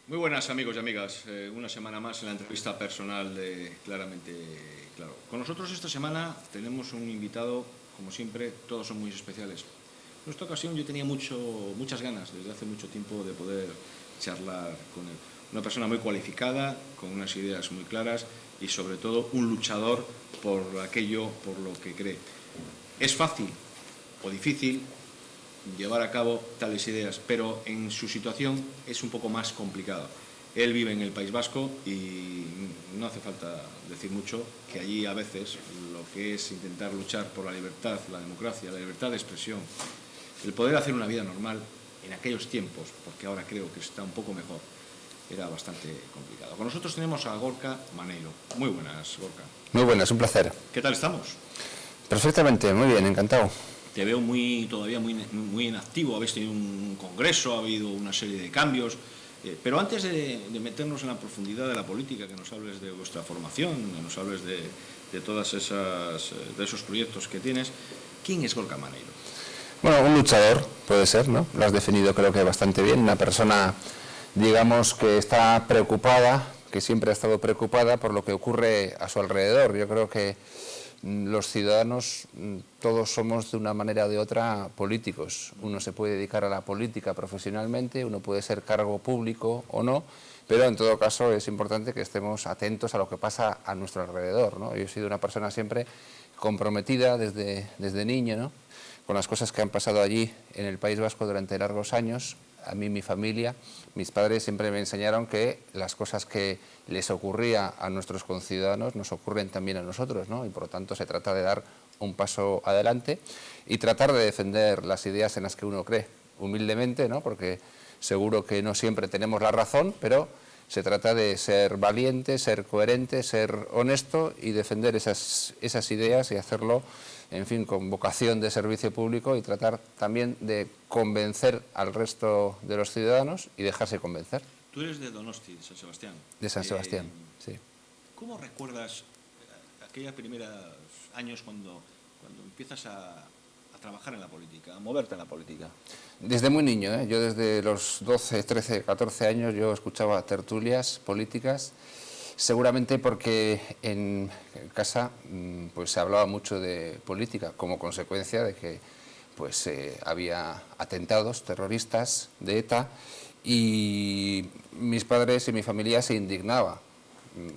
Muy buenas amigos y amigas, una semana más en la entrevista personal de Claramente Claro. Con nosotros esta semana tenemos un invitado, como siempre, todos son muy especiales. En esta ocasión yo tenía muchas ganas, desde hace mucho tiempo, de poder charlar con él. Una persona muy cualificada, con unas ideas muy claras y sobre todo un luchador por aquello por lo que cree. Es fácil o difícil llevar a cabo tales ideas, pero en su situación es un poco más complicado. Él vive en el País Vasco y no hace falta decir mucho que allí a veces lo que es intentar luchar por la libertad, la democracia, la libertad de expresión, el poder hacer una vida normal en aquellos tiempos, porque ahora creo que está un poco mejor, era bastante complicado. Con nosotros tenemos a Gorka Maneiro. Muy buenas, Gorka. Muy buenas, un placer. ¿Qué tal estamos? Perfectamente, muy bien, encantado. Te veo todavía muy inactivo, habéis tenido un congreso, ha habido una serie de cambios, pero antes de meternos en la profundidad de la política, que nos hables de vuestra formación, que nos hables de todas de esos proyectos que tienes, ¿quién es Gorka Maneiro? Bueno, un luchador, puede ser, ¿no? Lo has definido creo que bastante bien, una persona, digamos, que está preocupada, que siempre ha estado preocupada por lo que ocurre a su alrededor. Yo creo que los ciudadanos todos somos de una manera o de otra políticos. Uno se puede dedicar a la política profesionalmente, uno puede ser cargo público o no, pero en todo caso es importante que estemos atentos a lo que pasa a nuestro alrededor, ¿no? Yo he sido una persona siempre comprometida desde niño, ¿no?, con las cosas que han pasado allí en el País Vasco durante largos años. A mí, mi familia, mis padres siempre me enseñaron que las cosas que les ocurría a nuestros conciudadanos nos ocurren también a nosotros, ¿no? Y por lo tanto se trata de dar un paso adelante y tratar de defender las ideas en las que uno cree, humildemente, ¿no? Porque seguro que no siempre tenemos la razón, pero se trata de ser valiente, ser coherente, ser honesto y defender esas ideas y hacerlo, en fin, con vocación de servicio público y tratar también de convencer al resto de los ciudadanos y dejarse convencer. Tú eres de Donosti, de San Sebastián. De San Sebastián, sí. ¿Cómo recuerdas aquellos primeros años cuando empiezas a trabajar en la política, a moverte en la política? Desde muy niño, ¿eh? Yo desde los 12, 13, 14 años yo escuchaba tertulias políticas, seguramente porque en casa pues se hablaba mucho de política como consecuencia de que pues había atentados terroristas de ETA y mis padres y mi familia se indignaban.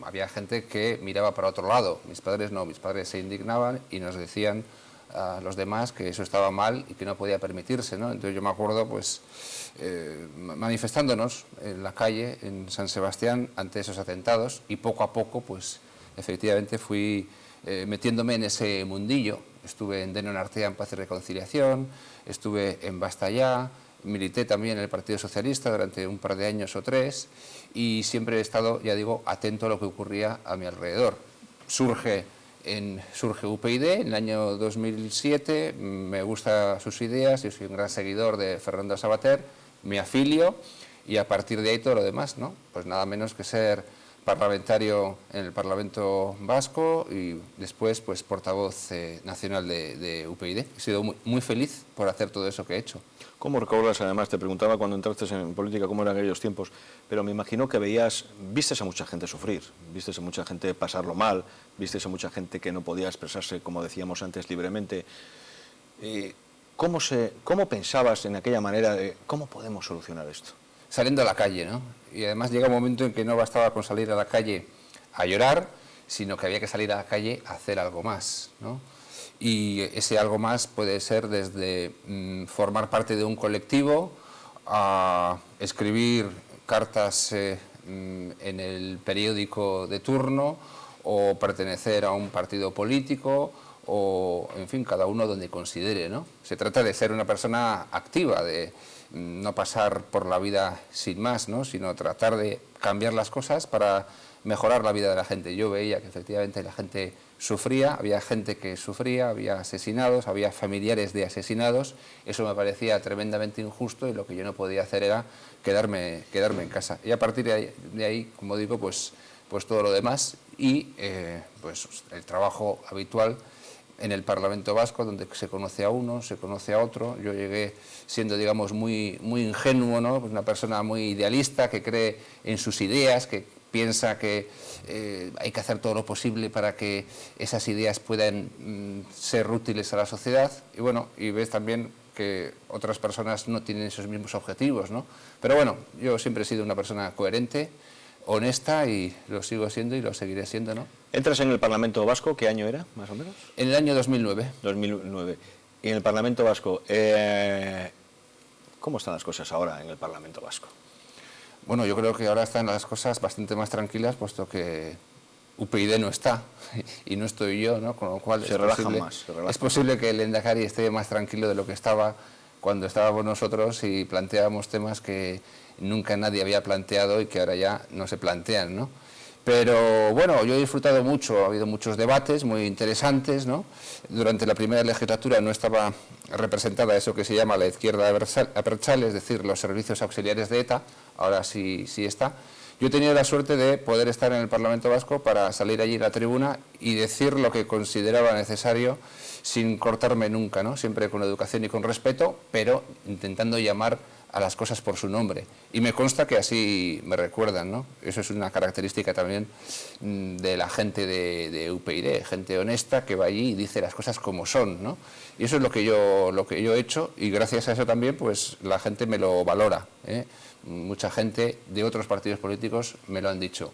Había gente que miraba para otro lado, mis padres no, mis padres se indignaban y nos decían a los demás que eso estaba mal y que no podía permitirse, ¿no? Entonces yo me acuerdo pues manifestándonos en la calle en San Sebastián ante esos atentados y poco a poco pues efectivamente fui metiéndome en ese mundillo. Estuve en Denon Artean Paz y Reconciliación, estuve en Basta Ya, milité también en el Partido Socialista durante un par de años o tres y siempre he estado, ya digo, atento a lo que ocurría a mi alrededor. Surge UPyD en el año 2007, me gustan sus ideas, yo soy un gran seguidor de Fernando Savater, me afilio y a partir de ahí todo lo demás, ¿no? Pues nada menos que ser parlamentario en el Parlamento Vasco y después pues portavoz nacional de UPyD. He sido muy feliz por hacer todo eso que he hecho. ¿Cómo recuerdas? Además, te preguntaba cuando entraste en política cómo eran aquellos tiempos, pero me imagino que vistes a mucha gente sufrir, vistes a mucha gente pasarlo mal, vistes a mucha gente que no podía expresarse, como decíamos antes, libremente. ¿Cómo pensabas en aquella manera de cómo podemos solucionar esto? Saliendo a la calle, ¿no? Y además llega un momento en que no bastaba con salir a la calle a llorar, sino que había que salir a la calle a hacer algo más, ¿no? Y ese algo más puede ser desde formar parte de un colectivo, a escribir cartas en el periódico de turno o pertenecer a un partido político o, en fin, cada uno donde considere, ¿no? Se trata de ser una persona activa, de no pasar por la vida sin más, ¿no?, sino tratar de cambiar las cosas para mejorar la vida de la gente. Yo veía que efectivamente la gente sufría, había gente que sufría, había asesinados, había familiares de asesinados, eso me parecía tremendamente injusto y lo que yo no podía hacer era quedarme en casa. Y a partir de ahí, como digo, pues todo lo demás y pues el trabajo habitual en el Parlamento Vasco, donde se conoce a uno, se conoce a otro. Yo llegué siendo, digamos, muy ingenuo, ¿no? Pues una persona muy idealista, que cree en sus ideas, que piensa que hay que hacer todo lo posible para que esas ideas puedan ser útiles a la sociedad. Y bueno, y ves también que otras personas no tienen esos mismos objetivos, ¿no? Pero bueno, yo siempre he sido una persona coherente, honesta, y lo sigo siendo y lo seguiré siendo, ¿no? ¿Entras en el Parlamento Vasco? ¿Qué año era, más o menos? En el año 2009. 2009. Y en el Parlamento Vasco, ¿cómo están las cosas ahora en el Parlamento Vasco? Bueno, yo creo que ahora están las cosas bastante más tranquilas, puesto que UPyD no está y no estoy yo, ¿no? Con lo cual es posible que el Lehendakari esté más tranquilo de lo que estaba cuando estábamos nosotros y planteábamos temas que nunca nadie había planteado y que ahora ya no se plantean, ¿no? Pero bueno, yo he disfrutado mucho, ha habido muchos debates muy interesantes, ¿no? Durante la primera legislatura no estaba representada eso que se llama la izquierda abertzale, es decir, los servicios auxiliares de ETA, ahora sí está. Yo he tenido la suerte de poder estar en el Parlamento Vasco para salir allí a la tribuna y decir lo que consideraba necesario sin cortarme nunca, ¿no? Siempre con educación y con respeto, pero intentando llamar a las cosas por su nombre. Y me consta que así me recuerdan, ¿no? Eso es una característica también de la gente de UPyD, gente honesta que va allí y dice las cosas como son, ¿no? Y eso es lo que yo he hecho, y gracias a eso también pues la gente me lo valora, ¿eh? Mucha gente de otros partidos políticos me lo han dicho.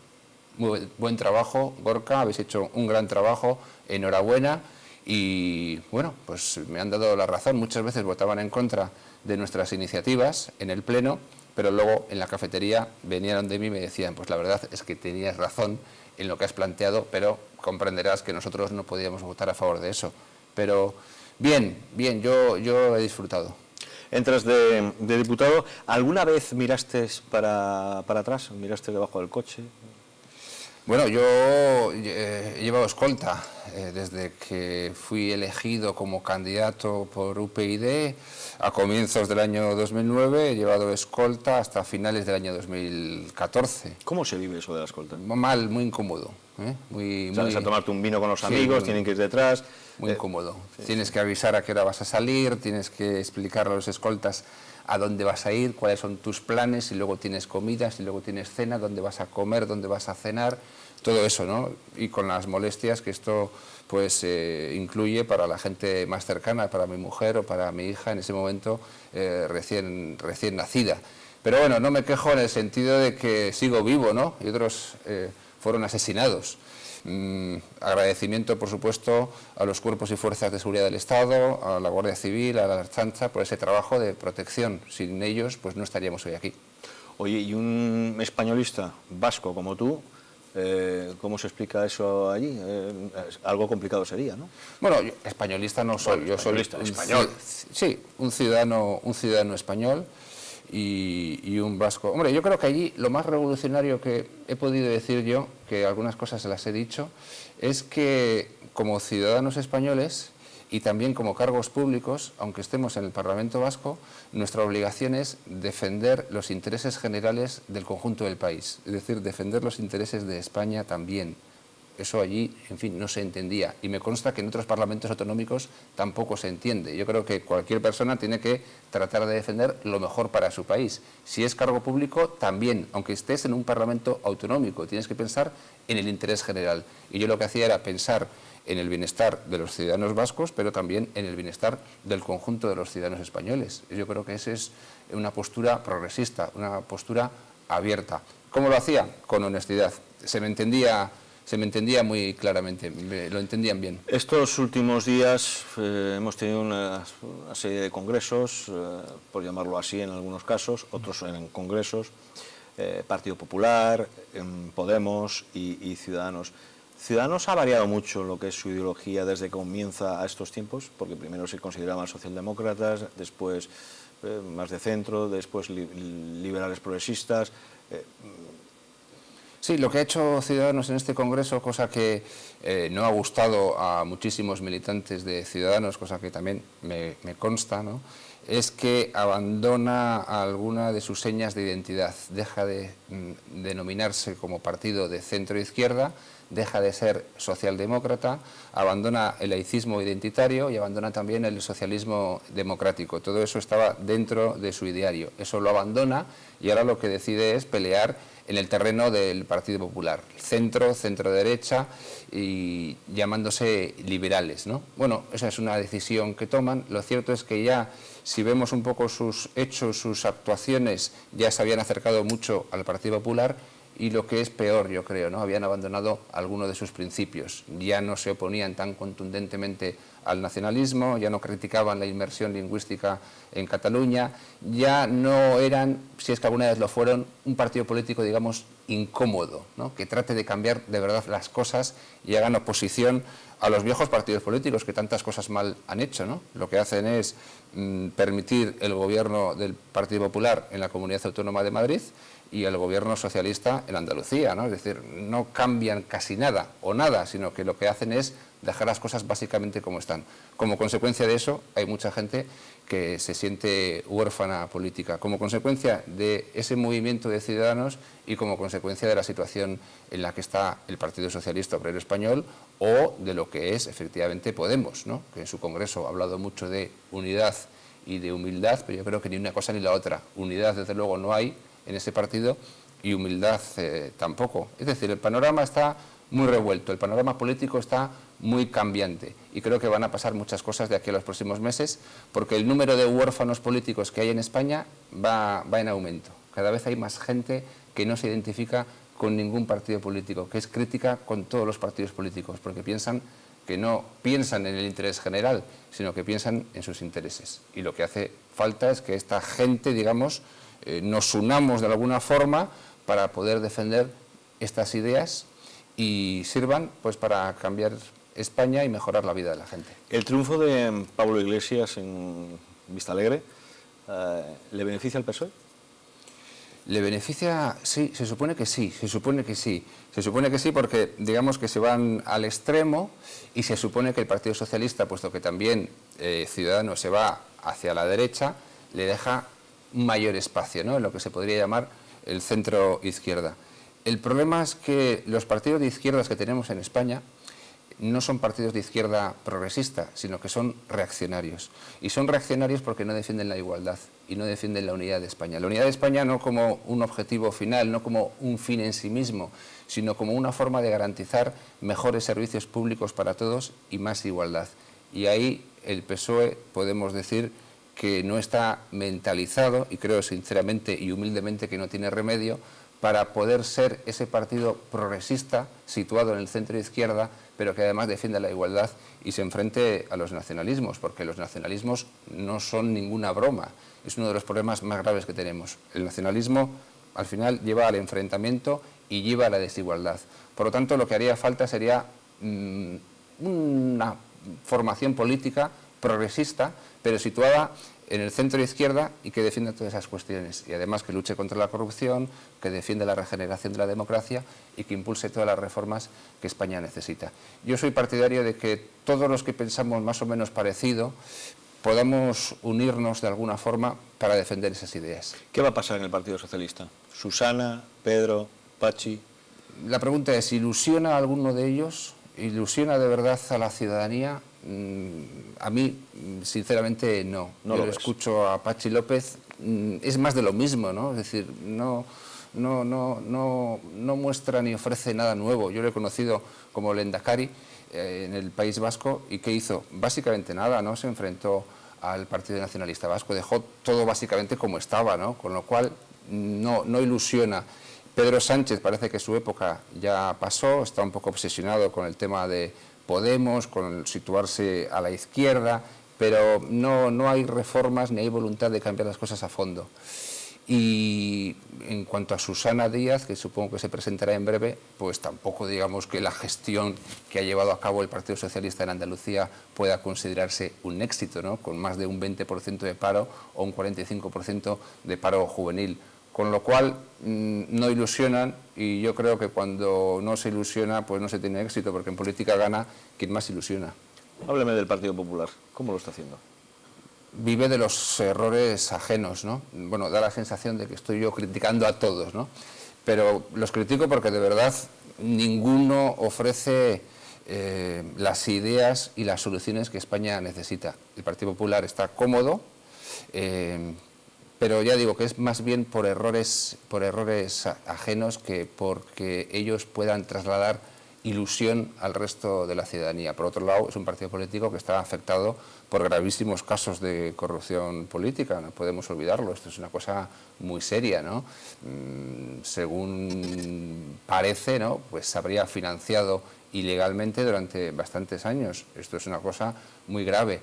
Muy buen trabajo, Gorka, habéis hecho un gran trabajo, enhorabuena. Y bueno, pues me han dado la razón. Muchas veces votaban en contra de nuestras iniciativas en el Pleno, pero luego en la cafetería venían de mí y me decían, pues la verdad es que tenías razón en lo que has planteado, pero comprenderás que nosotros no podíamos votar a favor de eso. Pero bien, yo he disfrutado. Entras de diputado. ¿Alguna vez miraste para atrás? ¿Miraste debajo del coche? Bueno, yo he llevado escolta desde que fui elegido como candidato por UPyD a comienzos del año 2009, he llevado escolta hasta finales del año 2014. ¿Cómo se vive eso de la escolta? Mal, muy incómodo. Sales a tomarte un vino con los amigos, tienen que ir detrás. Muy incómodo. Tienes que avisar a qué hora vas a salir, tienes que explicar a los escoltas a dónde vas a ir, cuáles son tus planes, y luego tienes comidas, y luego tienes cena, dónde vas a comer, dónde vas a cenar, todo eso, ¿no? Y con las molestias que esto pues incluye para la gente más cercana, para mi mujer o para mi hija en ese momento recién nacida. Pero bueno, no me quejo en el sentido de que sigo vivo, ¿no? Y otros fueron asesinados. Agradecimiento, por supuesto, a los cuerpos y fuerzas de seguridad del Estado, a la Guardia Civil, a la Ertzaintza, por ese trabajo de protección. Sin ellos, pues no estaríamos hoy aquí. Oye, y un españolista vasco como tú, ¿cómo se explica eso allí? Algo complicado sería, ¿no? Bueno, yo, españolista no soy, bueno, yo soy español. Sí, un ciudadano español y un vasco. Hombre, yo creo que allí lo más revolucionario que he podido decir yo, que algunas cosas se las he dicho, es que como ciudadanos españoles y también como cargos públicos, aunque estemos en el Parlamento Vasco, nuestra obligación es defender los intereses generales del conjunto del país, es decir, defender los intereses de España también. Eso allí, en fin, no se entendía, y me consta que en otros parlamentos autonómicos tampoco se entiende. Yo creo que cualquier persona tiene que tratar de defender lo mejor para su país. Si es cargo público, también, aunque estés en un parlamento autonómico, tienes que pensar en el interés general. Y yo lo que hacía era pensar en el bienestar de los ciudadanos vascos, pero también en el bienestar del conjunto de los ciudadanos españoles. Yo creo que esa es una postura progresista, una postura abierta. ¿Cómo lo hacía? Con honestidad. Se me entendía muy claramente, lo entendían bien. Estos últimos días hemos tenido una serie de congresos, por llamarlo así en algunos casos, otros en congresos, Partido Popular, Podemos y Ciudadanos. Ciudadanos ha variado mucho lo que es su ideología desde que comienza a estos tiempos, porque primero se consideraban socialdemócratas, después más de centro, después liberales progresistas. Sí, lo que ha hecho Ciudadanos en este Congreso, cosa que no ha gustado a muchísimos militantes de Ciudadanos, cosa que también me consta, ¿no?, es que abandona alguna de sus señas de identidad, deja de denominarse como partido de centro-izquierda, deja de ser socialdemócrata, abandona el laicismo identitario y abandona también el socialismo democrático. Todo eso estaba dentro de su ideario. Eso lo abandona y ahora lo que decide es pelear en el terreno del Partido Popular, centro, centro-derecha y llamándose liberales, ¿no? Bueno, esa es una decisión que toman. Lo cierto es que ya, si vemos un poco sus hechos, sus actuaciones, ya se habían acercado mucho al Partido Popular y lo que es peor, yo creo, ¿no? Habían abandonado algunos de sus principios. Ya no se oponían tan contundentemente al nacionalismo, ya no criticaban la inmersión lingüística en Cataluña, ya no eran, si es que alguna vez lo fueron, un partido político, digamos, incómodo, ¿no? Que trate de cambiar de verdad las cosas y hagan oposición a los viejos partidos políticos que tantas cosas mal han hecho, ¿no? Lo que hacen es permitir el gobierno del Partido Popular en la Comunidad Autónoma de Madrid y el gobierno socialista en Andalucía, ¿no? Es decir, no cambian casi nada o nada, sino que lo que hacen es dejar las cosas básicamente como están. Como consecuencia de eso, hay mucha gente que se siente huérfana política, como consecuencia de ese movimiento de ciudadanos y como consecuencia de la situación en la que está el Partido Socialista Obrero Español o de lo que es efectivamente Podemos, ¿no? Que en su congreso ha hablado mucho de unidad y de humildad, pero yo creo que ni una cosa ni la otra. Unidad, desde luego, no hay en ese partido y humildad tampoco. Es decir, el panorama está muy revuelto, el panorama político está muy cambiante y creo que van a pasar muchas cosas de aquí a los próximos meses porque el número de huérfanos políticos que hay en España va en aumento. Cada vez hay más gente que no se identifica con ningún partido político, que es crítica con todos los partidos políticos porque piensan que no piensan en el interés general, sino que piensan en sus intereses. Y lo que hace falta es que esta gente, digamos, nos unamos de alguna forma para poder defender estas ideas y sirvan pues para cambiar España y mejorar la vida de la gente. El triunfo de Pablo Iglesias en Vistalegre, ¿le beneficia al PSOE? ¿Le beneficia? Sí, se supone que sí, se supone que sí. Se supone que sí porque digamos que se van al extremo y se supone que el Partido Socialista, puesto que también Ciudadanos se va hacia la derecha, le deja un mayor espacio, ¿no? En lo que se podría llamar el centro-izquierda. El problema es que los partidos de izquierdas que tenemos en España no son partidos de izquierda progresista, sino que son reaccionarios. Y son reaccionarios porque no defienden la igualdad y no defienden la unidad de España. La unidad de España no como un objetivo final, no como un fin en sí mismo, sino como una forma de garantizar mejores servicios públicos para todos y más igualdad. Y ahí el PSOE podemos decir que no está mentalizado, y creo sinceramente y humildemente que no tiene remedio, para poder ser ese partido progresista situado en el centro izquierda, pero que además defienda la igualdad y se enfrente a los nacionalismos, porque los nacionalismos no son ninguna broma, es uno de los problemas más graves que tenemos. El nacionalismo al final lleva al enfrentamiento y lleva a la desigualdad. Por lo tanto, lo que haría falta sería una formación política progresista, pero situada en el centro izquierda y que defienda todas esas cuestiones y además que luche contra la corrupción, que defienda la regeneración de la democracia y que impulse todas las reformas que España necesita. Yo soy partidario de que todos los que pensamos más o menos parecido podamos unirnos de alguna forma para defender esas ideas. ¿Qué va a pasar en el Partido Socialista? Susana, Pedro, Pachi. La pregunta es, ¿ilusiona a alguno de ellos? ¿Ilusiona de verdad a la ciudadanía? A mí, sinceramente, no. No Yo lo escucho a Pachi López, es más de lo mismo, ¿no? Es decir, no muestra ni ofrece nada nuevo. Yo lo he conocido como Lehendakari en el País Vasco y ¿qué hizo? Básicamente nada, ¿no? Se enfrentó al Partido Nacionalista Vasco, dejó todo básicamente como estaba, ¿no? Con lo cual no ilusiona. Pedro Sánchez parece que su época ya pasó, está un poco obsesionado con el tema de Podemos, con situarse a la izquierda, pero no hay reformas ni hay voluntad de cambiar las cosas a fondo. Y en cuanto a Susana Díaz, que supongo que se presentará en breve, pues tampoco digamos que la gestión que ha llevado a cabo el Partido Socialista en Andalucía pueda considerarse un éxito, ¿no? Con más de un 20% de paro o un 45% de paro juvenil. Con lo cual no ilusionan y yo creo que cuando no se ilusiona pues no se tiene éxito, porque en política gana quien más ilusiona. Hábleme del Partido Popular, ¿cómo lo está haciendo? Vive de los errores ajenos, ¿no? Bueno, da la sensación de que estoy yo criticando a todos, ¿no? Pero los critico porque de verdad ninguno ofrece las ideas y las soluciones que España necesita. El Partido Popular está cómodo, pero ya digo que es más bien por errores ajenos que porque ellos puedan trasladar ilusión al resto de la ciudadanía. Por otro lado, es un partido político que está afectado por gravísimos casos de corrupción política, no podemos olvidarlo, esto es una cosa muy seria, ¿no? Según parece, ¿no?, pues se habría financiado ilegalmente durante bastantes años. Esto es una cosa muy grave.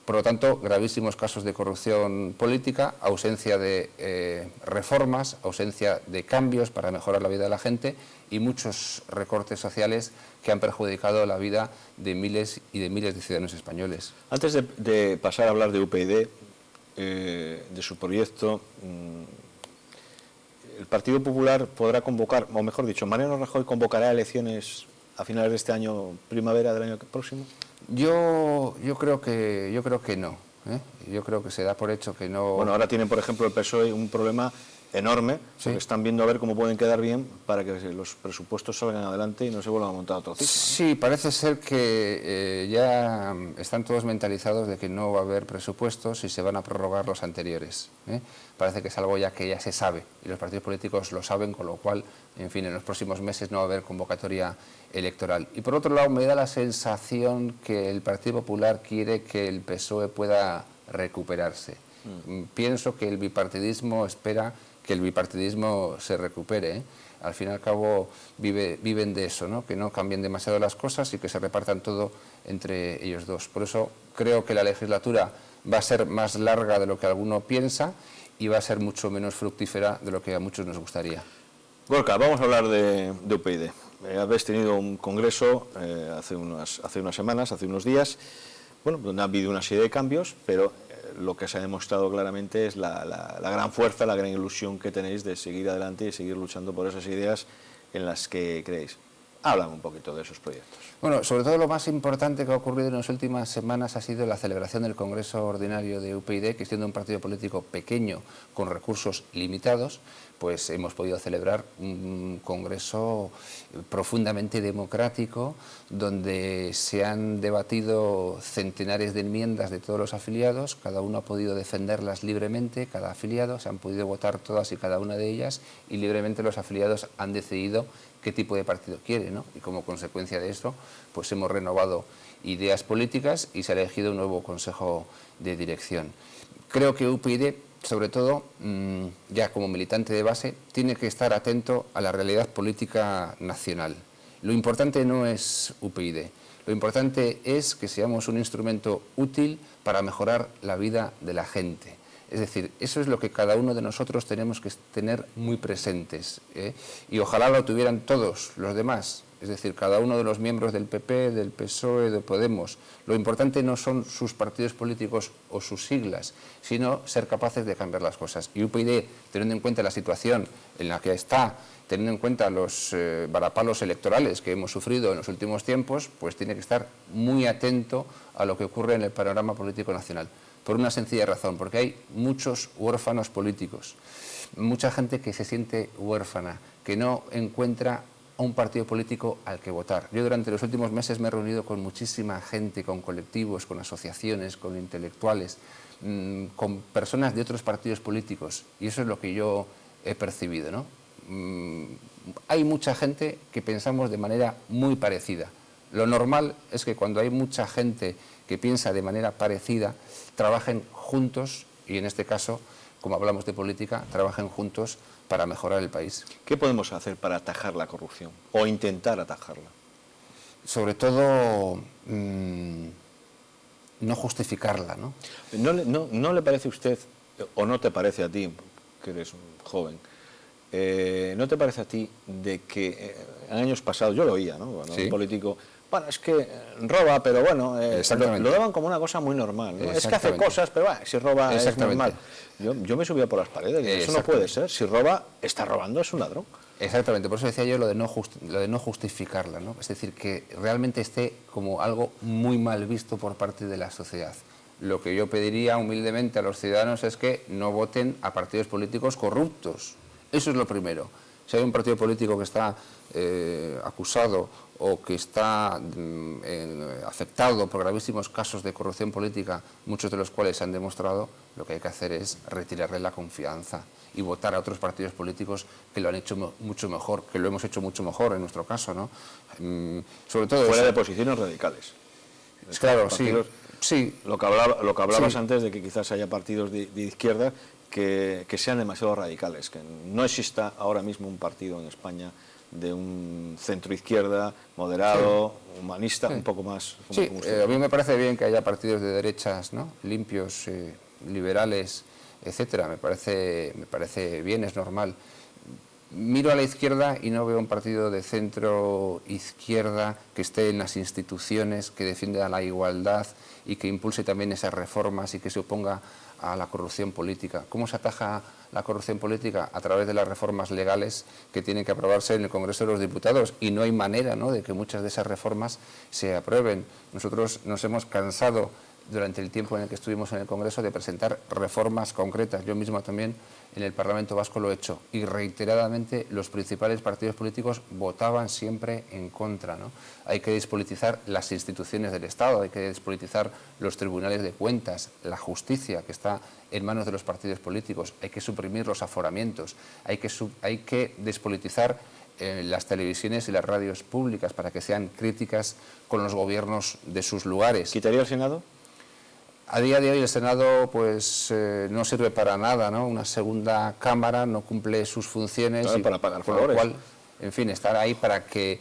Por lo tanto, gravísimos casos de corrupción política, ausencia de reformas, ausencia de cambios para mejorar la vida de la gente y muchos recortes sociales que han perjudicado la vida de miles y de miles de ciudadanos españoles. Antes de pasar a hablar de UPyD, de su proyecto, el Partido Popular podrá convocar, o mejor dicho, Mariano Rajoy convocará elecciones a finales de este año, primavera del año próximo. Yo creo que no. Yo creo que se da por hecho que no. Bueno, ahora tienen, por ejemplo, el PSOE un problema enorme, sí, porque están viendo a ver cómo pueden quedar bien para que los presupuestos salgan adelante y no se vuelvan a montar otro ciclo, ¿no? Sí, parece ser que ya están todos mentalizados de que no va a haber presupuestos y se van a prorrogar los anteriores. Parece que es algo ya que ya se sabe y los partidos políticos lo saben, con lo cual, en fin, en los próximos meses no va a haber convocatoria electoral. Y por otro lado, me da la sensación que el Partido Popular quiere que el PSOE pueda recuperarse. Pienso que el bipartidismo espera que el bipartidismo se recupere. Al fin y al cabo viven de eso, ¿no?, que no cambien demasiado las cosas y que se repartan todo entre ellos dos. Por eso creo que la legislatura va a ser más larga de lo que alguno piensa y va a ser mucho menos fructífera de lo que a muchos nos gustaría. Gorka, vamos a hablar de UPyD. Habéis tenido un congreso hace unas semanas, hace unos días, bueno, donde ha habido una serie de cambios, pero lo que se ha demostrado claramente es la gran fuerza, la gran ilusión que tenéis de seguir adelante y seguir luchando por esas ideas en las que creéis. Háblame un poquito de esos proyectos. Bueno, sobre todo lo más importante que ha ocurrido en las últimas semanas ha sido la celebración del Congreso Ordinario de UPyD, que siendo un partido político pequeño, con recursos limitados, pues hemos podido celebrar un congreso profundamente democrático, donde se han debatido centenares de enmiendas de todos los afiliados, cada uno ha podido defenderlas libremente, cada afiliado, se han podido votar todas y cada una de ellas, y libremente los afiliados han decidido qué tipo de partido quiere, ¿no? Y como consecuencia de esto, pues hemos renovado ideas políticas y se ha elegido un nuevo consejo de dirección. Creo que UPyD, sobre todo, ya como militante de base, tiene que estar atento a la realidad política nacional. Lo importante no es UPyD, lo importante es que seamos un instrumento útil para mejorar la vida de la gente. Es decir, eso es lo que cada uno de nosotros tenemos que tener muy presentes, y ojalá lo tuvieran todos los demás, es decir, cada uno de los miembros del PP, del PSOE, de Podemos. Lo importante no son sus partidos políticos o sus siglas, sino ser capaces de cambiar las cosas. Y UPyD, teniendo en cuenta la situación en la que está, teniendo en cuenta los varapalos electorales que hemos sufrido en los últimos tiempos, pues tiene que estar muy atento a lo que ocurre en el panorama político nacional. Por una sencilla razón, porque hay muchos huérfanos políticos, mucha gente que se siente huérfana, que no encuentra a un partido político al que votar. Yo durante los últimos meses me he reunido con muchísima gente, con colectivos, con asociaciones, con intelectuales, con personas de otros partidos políticos, y eso es lo que yo he percibido, ¿no? Hay mucha gente que pensamos de manera muy parecida. Lo normal es que cuando hay mucha gente que piensa de manera parecida, trabajen juntos y en este caso, como hablamos de política, trabajen juntos para mejorar el país. ¿Qué podemos hacer para atajar la corrupción o intentar atajarla? Sobre todo, no justificarla, ¿no? ¿No le parece a usted, o no te parece a ti, que eres un joven, no te parece a ti de que en años pasados, yo lo oía, ¿no? Cuando ¿Sí? un político, bueno, es que roba, pero bueno, lo daban como una cosa muy normal, ¿no? Es que hace cosas, pero bueno, si roba es normal. Yo me subía por las paredes, eso no puede ser, si roba, está robando, es un ladrón. Exactamente, por eso decía yo lo de no justificarla, ¿no? Es decir, que realmente esté como algo muy mal visto por parte de la sociedad. Lo que yo pediría humildemente a los ciudadanos es que no voten a partidos políticos corruptos. Eso es lo primero. Si hay un partido político que está acusado o que está afectado por gravísimos casos de corrupción política, muchos de los cuales se han demostrado, lo que hay que hacer es retirarle la confianza y votar a otros partidos políticos que lo han hecho mucho mejor, que lo hemos hecho mucho mejor en nuestro caso, ¿no? Sobre todo fuera de posiciones radicales. Claro, partidos, sí. Lo que hablabas Sí. antes de que quizás haya partidos de izquierda que sean demasiado radicales, que no exista ahora mismo un partido en España de un centro izquierda, moderado, humanista, un poco más... Sí, a mí me parece bien que haya partidos de derechas, ¿no? Limpios, liberales, etcétera. Me parece bien, es normal. Miro a la izquierda y no veo un partido de centro izquierda que esté en las instituciones, que defienda la igualdad y que impulse también esas reformas y que se oponga a la corrupción política. ¿Cómo se ataja la corrupción política? A través de las reformas legales que tienen que aprobarse en el Congreso de los Diputados, y no hay manera, ¿no?, de que muchas de esas reformas se aprueben. Nosotros nos hemos cansado durante el tiempo en el que estuvimos en el Congreso de presentar reformas concretas. Yo mismo también en el Parlamento Vasco lo he hecho, y reiteradamente los principales partidos políticos votaban siempre en contra, ¿no? Hay que despolitizar las instituciones del Estado, hay que despolitizar los tribunales de cuentas, la justicia que está en manos de los partidos políticos, hay que suprimir los aforamientos, hay que despolitizar las televisiones y las radios públicas para que sean críticas con los gobiernos de sus lugares. ¿Quitaría el Senado? A día de hoy el Senado pues no sirve para nada, ¿no? Una segunda cámara no cumple sus funciones. Claro, y para pagar con favores. Lo cual, en fin, estar ahí para que...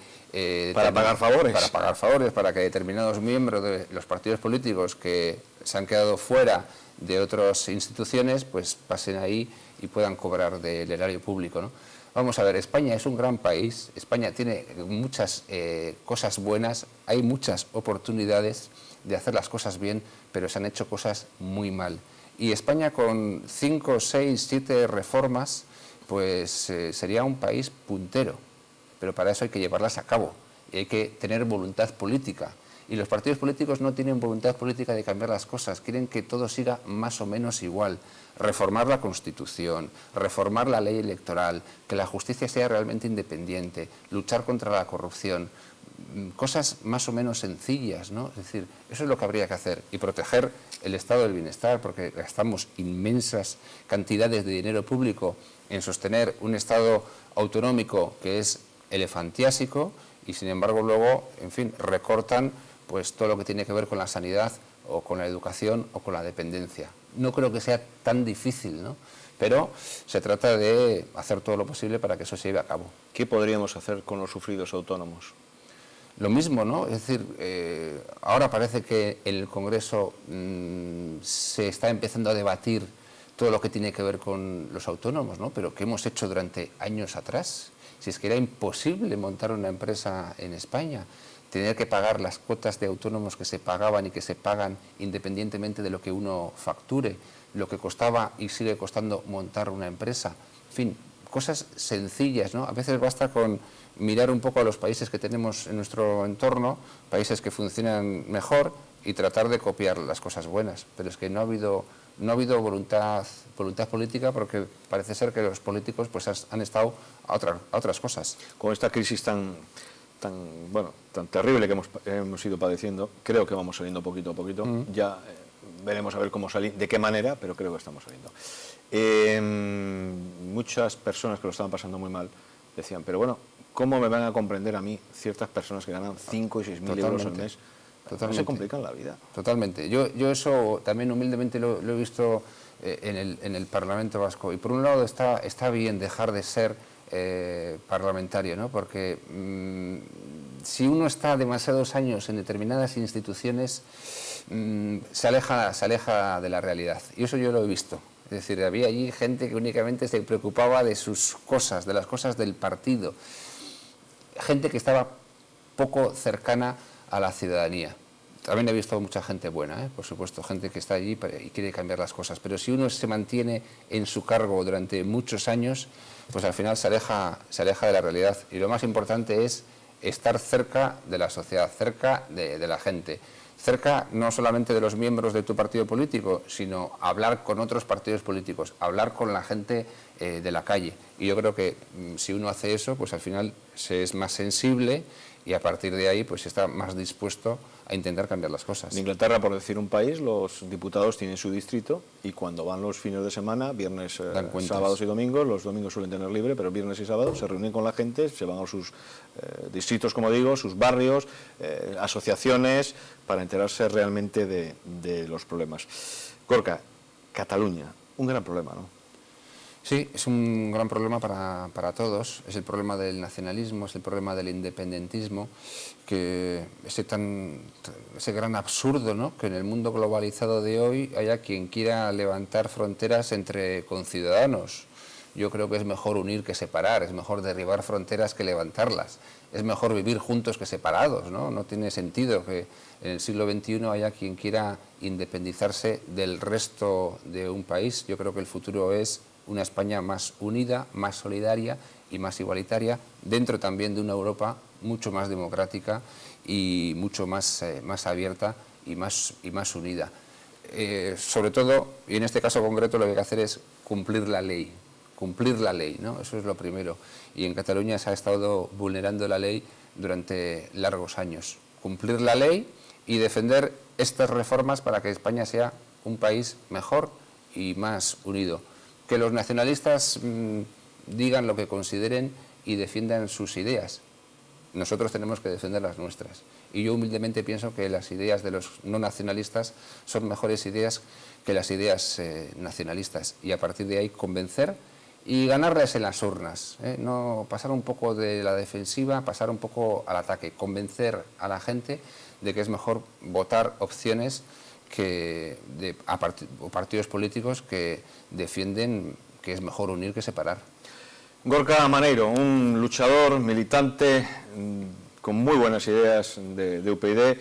para pagar favores. Para pagar favores, para que determinados miembros de los partidos políticos que se han quedado fuera de otras instituciones pues pasen ahí y puedan cobrar del erario público, ¿no? Vamos a ver, España es un gran país, España tiene muchas cosas buenas, hay muchas oportunidades de hacer las cosas bien, pero se han hecho cosas muy mal. Y España con 5, 6, 7 reformas, pues sería un país puntero, pero para eso hay que llevarlas a cabo y hay que tener voluntad política. Y los partidos políticos no tienen voluntad política de cambiar las cosas, quieren que todo siga más o menos igual. Reformar la Constitución, reformar la ley electoral, que la justicia sea realmente independiente, luchar contra la corrupción, cosas más o menos sencillas, ¿no? Es decir, eso es lo que habría que hacer, y proteger el estado del bienestar, porque gastamos inmensas cantidades de dinero público en sostener un estado autonómico que es elefantiásico, y sin embargo luego, en fin, recortan pues todo lo que tiene que ver con la sanidad o con la educación o con la dependencia. No creo que sea tan difícil, ¿no? Pero se trata de hacer todo lo posible para que eso se lleve a cabo. ¿Qué podríamos hacer con los sufridos autónomos? Lo mismo, ¿no? Es decir, ahora parece que en el Congreso se está empezando a debatir todo lo que tiene que ver con los autónomos, ¿no? Pero ¿qué hemos hecho durante años atrás? Si es que era imposible montar una empresa en España, tener que pagar las cuotas de autónomos que se pagaban y que se pagan independientemente de lo que uno facture, lo que costaba y sigue costando montar una empresa. En fin, cosas sencillas, ¿no? A veces basta con mirar un poco a los países que tenemos en nuestro entorno, países que funcionan mejor, y tratar de copiar las cosas buenas. Pero es que no ha habido voluntad política, porque parece ser que los políticos pues han estado a otras cosas. Con esta crisis tan terrible que hemos ido padeciendo, creo que vamos saliendo poquito a poquito. Ya veremos a ver cómo salir, de qué manera, pero creo que estamos saliendo. Muchas personas que lo estaban pasando muy mal decían, pero bueno, ¿cómo me van a comprender a mí ciertas personas que ganan 5 y 6 mil euros al mes? No se complican la vida. Totalmente. Yo eso también humildemente lo he visto en el Parlamento Vasco. Y por un lado está bien dejar de ser parlamentario, ¿no? Porque si uno está demasiados años en determinadas instituciones, se aleja de la realidad. Y eso yo lo he visto. Es decir, había allí gente que únicamente se preocupaba de sus cosas, de las cosas del partido. Gente que estaba poco cercana a la ciudadanía. También he visto mucha gente buena, por supuesto, gente que está allí y quiere cambiar las cosas. Pero si uno se mantiene en su cargo durante muchos años, pues al final se aleja de la realidad. Y lo más importante es estar cerca de la sociedad, cerca de la gente. cerca no solamente de los miembros de tu partido político, sino hablar con otros partidos políticos, hablar con la gente de la calle. Y yo creo que si uno hace eso, pues al final se es más sensible y a partir de ahí pues está más dispuesto a intentar cambiar las cosas. En Inglaterra, por decir un país, los diputados tienen su distrito y cuando van los fines de semana, viernes, sábados y domingos, los domingos suelen tener libre, pero viernes y sábados se reúnen con la gente, se van a sus distritos, como digo, sus barrios, asociaciones, para enterarse realmente de los problemas. Gorka, Cataluña, un gran problema, ¿no? Sí, es un gran problema para todos, es el problema del nacionalismo, es el problema del independentismo, que ese gran absurdo, ¿no?, que en el mundo globalizado de hoy haya quien quiera levantar fronteras entre conciudadanos. Yo creo que es mejor unir que separar, es mejor derribar fronteras que levantarlas, es mejor vivir juntos que separados, ¿no? No tiene sentido que en el siglo XXI haya quien quiera independizarse del resto de un país. Yo creo que el futuro es una España más unida, más solidaria y más igualitaria, dentro también de una Europa mucho más democrática y mucho más abierta y más unida. Sobre todo, y en este caso concreto, lo que hay que hacer es cumplir la ley, ¿no? Eso es lo primero. Y en Cataluña se ha estado vulnerando la ley durante largos años. Cumplir la ley y defender estas reformas para que España sea un país mejor y más unido. Que los nacionalistas digan lo que consideren y defiendan sus ideas. Nosotros tenemos que defender las nuestras. Y yo humildemente pienso que las ideas de los no nacionalistas son mejores ideas que las ideas nacionalistas. Y a partir de ahí convencer y ganarles en las urnas. No pasar un poco de la defensiva, pasar un poco al ataque. Convencer a la gente de que es mejor votar opciones o partidos políticos que defienden que es mejor unir que separar. Gorka Maneiro, un luchador, militante, con muy buenas ideas de UPyD.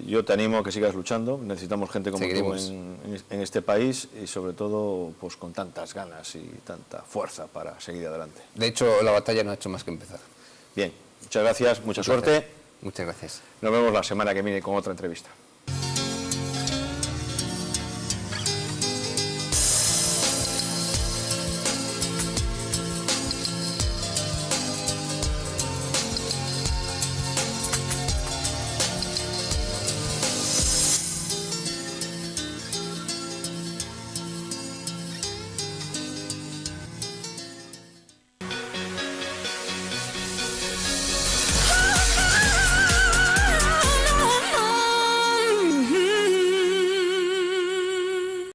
Yo te animo a que sigas luchando, necesitamos gente como tú en este país y sobre todo pues con tantas ganas y tanta fuerza para seguir adelante. De hecho, la batalla no ha hecho más que empezar. Bien, muchas gracias, mucha suerte. Muchas gracias. Nos vemos la semana que viene con otra entrevista.